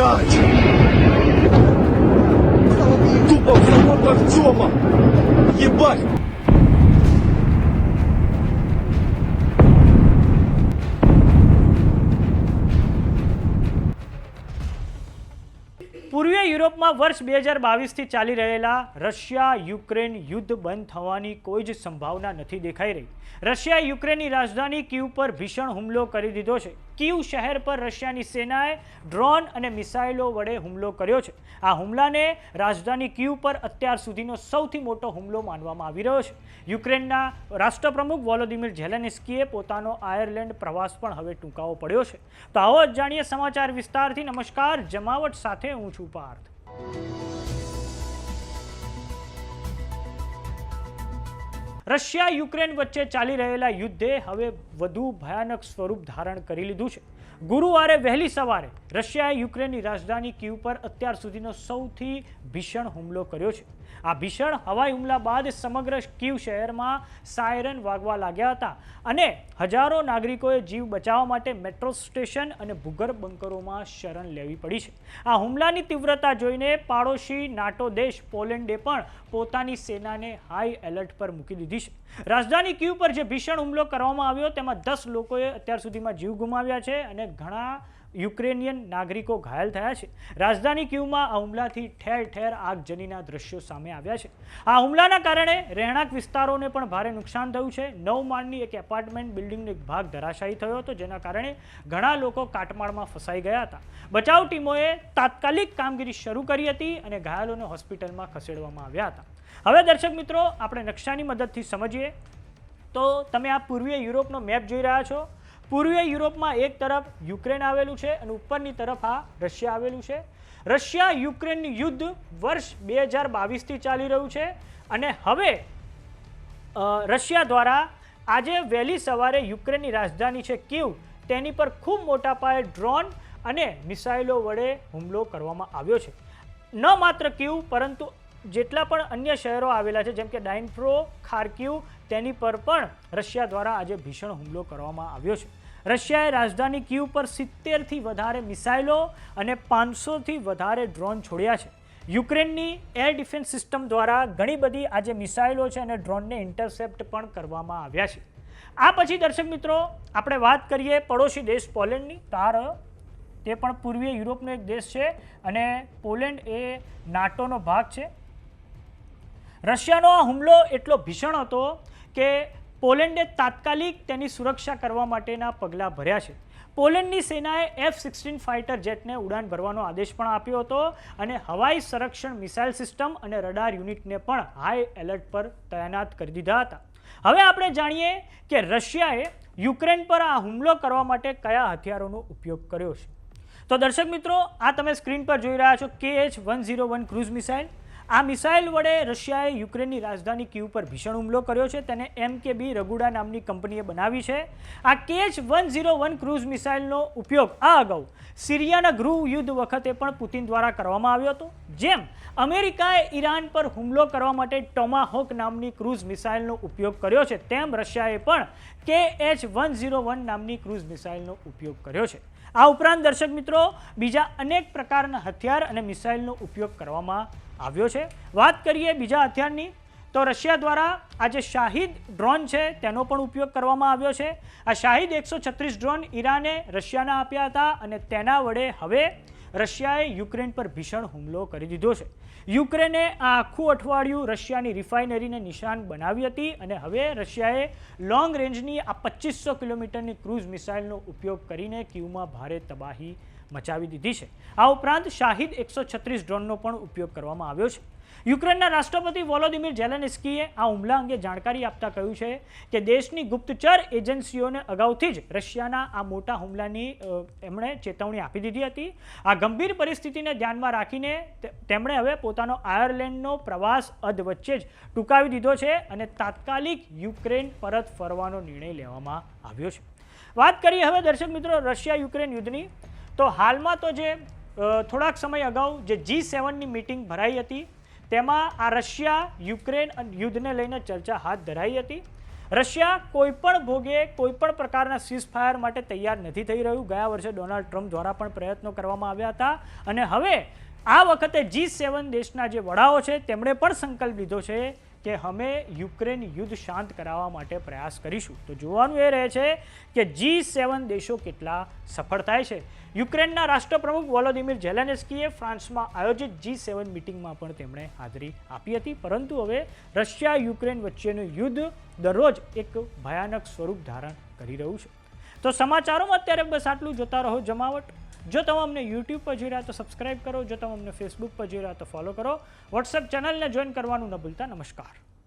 плевать. Тупо в завод Артема. Ебать. પૂર્વીય યુરોપમાં વર્ષ 2022થી ચાલી રહેલા રશિયા યુક્રેન યુદ્ધ બંધ થવાની કોઈ જ સંભાવના નથી દેખાઈ રહી. રશિયાએ યુક્રેનની રાજધાની કીવ પર ભીષણ હુમલો કરી દીધો છે. કીવ શહેર પર રશિયાની સેનાએ ડ્રોન અને મિસાઇલો વડે હુમલો કર્યો છે. આ હુમલાને રાજધાની કીવ પર અત્યાર સુધીનો સૌથી મોટો હુમલો માનવામાં આવી રહ્યો છે. યુક્રેનના રાષ્ટ્રપ્રમુખ વોલોદિમીર ઝેલેન્સ્કીએ પોતાનો આયર્લેન્ડ પ્રવાસ પણ હવે ટૂંકાવો પડ્યો છે. તો આવો જાણીએ સમાચાર વિસ્તારથી. નમસ્કાર, જમાવટ સાથે હું છું પાર્થ. રશિયા યુક્રેન વચ્ચે ચાલી રહેલા યુદ્ધે હવે વધુ ભયાનક સ્વરૂપ ધારણ કરી લીધું છે. ગુરુવારે વહેલી સવારે રશિયાએ યુક્રેનની રાજધાની કીવ પર અત્યાર સુધીનો સૌથી ભીષણ હુમલો કર્યો છે. આ ભીષણ હવાઈ હુમલા બાદ સમગ્ર કીવ શહેરમાં સાયરન વાગવા લાગ્યા હતા અને હજારો નાગરિકોએ જીવ બચાવવા માટે મેટ્રો સ્ટેશન અને ભૂગર્ભ બંકરોમાં શરણ લેવી પડી છે. આ હુમલાની તીવ્રતા જોઈને પાડોશી નાટો દેશ પોલેન્ડે પણ પોતાની સેનાને હાઈ એલર્ટ પર મૂકી દીધી છે. રાજધાની કીવ પર જે ભીષણ હુમલો કરવામાં આવ્યો તેમાં 10 લોકોએ અત્યાર સુધીમાં જીવ ગુમાવ્યા છે અને ઘણા યુક્રેનિયન નાગરિકો ઘાયલ થયા છે. રાજધાની કીવમાં આ હુમલાથી ઠેર ઠેર આગજનીના દ્રશ્યો સામે આવ્યા છે. આ હુમલાના કારણે રહેણાંક વિસ્તારોને પણ ભારે નુકસાન થયું છે. 9 માળની એક એપાર્ટમેન્ટ બિલ્ડિંગનો એક ભાગ ધરાશાયી થયો હતો, જેના કારણે ઘણા લોકો કાટમાળમાં ફસાઈ ગયા હતા. બચાવ ટીમોએ તાત્કાલિક કામગીરી શરૂ કરી હતી અને ઘાયલોને હોસ્પિટલમાં ખસેડવામાં આવ્યા હતા. હવે દર્શક મિત્રો, આપણે નકશાની મદદથી સમજીએ તો તમે આ પૂર્વીય યુરોપનો મેપ જોઈ રહ્યા છો. પૂર્વીય યુરોપમાં એક તરફ યુક્રેન આવેલું છે અને ઉપરની તરફ આ રશિયા આવેલું છે. રશિયા યુક્રેનનું યુદ્ધ વર્ષ 2022થી ચાલી રહ્યું છે અને હવે રશિયા દ્વારા આજે વહેલી સવારે યુક્રેનની રાજધાની છે કીવ, તેની પર ખૂબ મોટા પાયે ડ્રોન અને મિસાઇલો વડે હુમલો કરવામાં આવ્યો છે. ન માત્ર કીવ પરંતુ જેટલા પણ અન્ય શહેરો આવેલા છે જેમ કે ડાઇન્પ્રો, ખાર્કિવ, તેની પર પણ રશિયા દ્વારા આજે ભીષણ હુમલો કરવામાં આવ્યો છે. રશિયાએ રાજધાની કીવ પર 70થી વધારે મિસાઇલો અને 500થી વધારે ડ્રોન છોડ્યા છે. યુક્રેનની એર ડિફેન્સ સિસ્ટમ દ્વારા ઘણી બધી આજે મિસાઇલો છે અને ડ્રોનને ઇન્ટરસેપ્ટ પણ કરવામાં આવ્યા છે. આ પછી દર્શક મિત્રો આપણે વાત કરીએ પડોશી દેશ પોલેન્ડની. તે પણ પૂર્વીય યુરોપનો એક દેશ છે અને પોલેન્ડ એ નાટોનો ભાગ છે. રશિયાનો આ હુમલો એટલો ભીષણ હતો કે પોલેન્ડે તાત્કાલિક તેની સુરક્ષા કરવા માટેના પગલાં ભર્યા છે. પોલેન્ડની સેનાએ F-16 ફાઇટર જેટને ઉડાન ભરવાનો આદેશ પણ આપ્યો હતો અને હવાઈ સંરક્ષણ મિસાઇલ સિસ્ટમ અને રડાર યુનિટને પણ હાઈ એલર્ટ પર તૈનાત કરી દીધા હતા. હવે આપણે જાણીએ કે રશિયાએ યુક્રેન પર આ હુમલો કરવા માટે કયા હથિયારોનો ઉપયોગ કર્યો છે. તો દર્શક મિત્રો, આ તમે સ્ક્રીન પર જોઈ રહ્યા છો KH-101 ક્રૂઝ મિસાઇલ. આ મિસાઇલ વડે રશિયાએ યુક્રેનની રાજધાની કીવ પર ભીષણ હુમલો કર્યો છે. તેને MKB રગુડા નામની કંપનીએ બનાવી છે. આ KH-101 ક્રૂઝ મિસાઇલનો ઉપયોગ આ અગાઉ સિરિયાના ગૃહ યુદ્ધ વખતે પણ પુતિન દ્વારા કરવામાં આવ્યો હતો. જેમ અમેરિકાએ ઈરાન પર હુમલો કરવા માટે ટોમાહોક નામની ક્રૂઝ મિસાઇલનો ઉપયોગ કર્યો છે, તેમ રશિયાએ પણ KH-101 નામની ક્રૂઝ મિસાઇલનો ઉપયોગ કર્યો છે. આ ઉપરાંત દર્શક મિત્રો, બીજા અનેક પ્રકારના હથિયાર અને મિસાઇલનો ઉપયોગ કરવામાં આવ્યો છે. વાત કરીએ બીજા હથિયારની તો રશિયા દ્વારા આ જે શાહિદ ડ્રોન છે તેનો પણ ઉપયોગ કરવામાં આવ્યો છે. આ શાહિદ 136 ડ્રોન ઈરાને રશિયાને આપ્યા હતા અને તેના વડે હવે રશિયાએ યુક્રેન પર ભીષણ હુમલો કરી દીધો છે. યુક્રેને આ આખું અઠવાડિયું રશિયાની રિફાઇનરીને નિશાન બનાવી હતી અને હવે રશિયાએ લોંગ રેન્જની આ 2500 કિલોમીટરની ક્રૂઝ મિસાઇલનો ઉપયોગ કરીને કીવમાં ભારે તબાહી મચાવી દીધી છે. આ ઉપરાંત શાહિદ 136 ડ્રોનનો પણ ઉપયોગ કરવામાં આવ્યો છે. યુક્રેનના રાષ્ટ્રપતિ વોલોદિમીર ઝેલેન્સ્કીએ આ હુમલા અંગે જાણકારી આપતા કહ્યું છે કે દેશની ગુપ્તચર એજન્સીઓને અગાઉથી જ રશિયાના આ મોટા હુમલાની એમણે ચેતવણી આપી દીધી હતી. આ ગંભીર પરિસ્થિતિને ધ્યાનમાં રાખીને તેમણે હવે પોતાનો આયર્લેન્ડનો પ્રવાસ અધવચ્ચે જ ટૂંકાવી દીધો છે અને તાત્કાલિક યુક્રેન પરત ફરવાનો નિર્ણય લેવામાં આવ્યો છે. વાત કરીએ હવે દર્શક મિત્રો રશિયા યુક્રેન યુદ્ધની, તો હાલમાં તો જે થોડાક સમય અગાઉ જે G7ની મીટિંગ ભરાઈ હતી તેમાં આ રશિયા યુક્રેન યુદ્ધને લઈને ચર્ચા હાથ ધરાઈ હતી. રશિયા કોઈપણ ભોગે કોઈપણ પ્રકારના સીઝફાયર માટે તૈયાર નથી થઈ રહ્યું. ગયા વર્ષે ડોનાલ્ડ ટ્રમ્પ દ્વારા પણ પ્રયત્નો કરવામાં આવ્યા હતા અને હવે આ વખતે G7 દેશના જે વડાઓ છે તેમણે પણ સંકલ્પ લીધો છે કે અમે યુક્રેન યુદ્ધ શાંત કરાવવા માટે પ્રયાસ કરીશું. તો જોવાનું એ રહે છે કે G7 દેશો કેટલા સફળ થાય છે. યુક્રેનના રાષ્ટ્રપ્રમુખ વોલોદિમીર ઝેલેન્સ્કીએ ફ્રાન્સમાં આયોજિત G7 મિટિંગમાં પણ તેમણે હાજરી આપી હતી. પરંતુ હવે રશિયા યુક્રેન વચ્ચેનું યુદ્ધ દરરોજ એક ભયાનક સ્વરૂપ ધારણ કરી રહ્યું છે. તો સમાચારોમાં અત્યારે બસ આટલું. જોતા રહો જમાવટ. જો તમે અમને YouTube પર જોઈ રહ્યા તો સબસ્ક્રાઇબ કરો. જો તમે અમને Facebook પર જોઈ રહ્યા તો ફોલો કરો. WhatsApp ચેનલને જોઈન કરવાનું ન ભૂલતા. નમસ્કાર.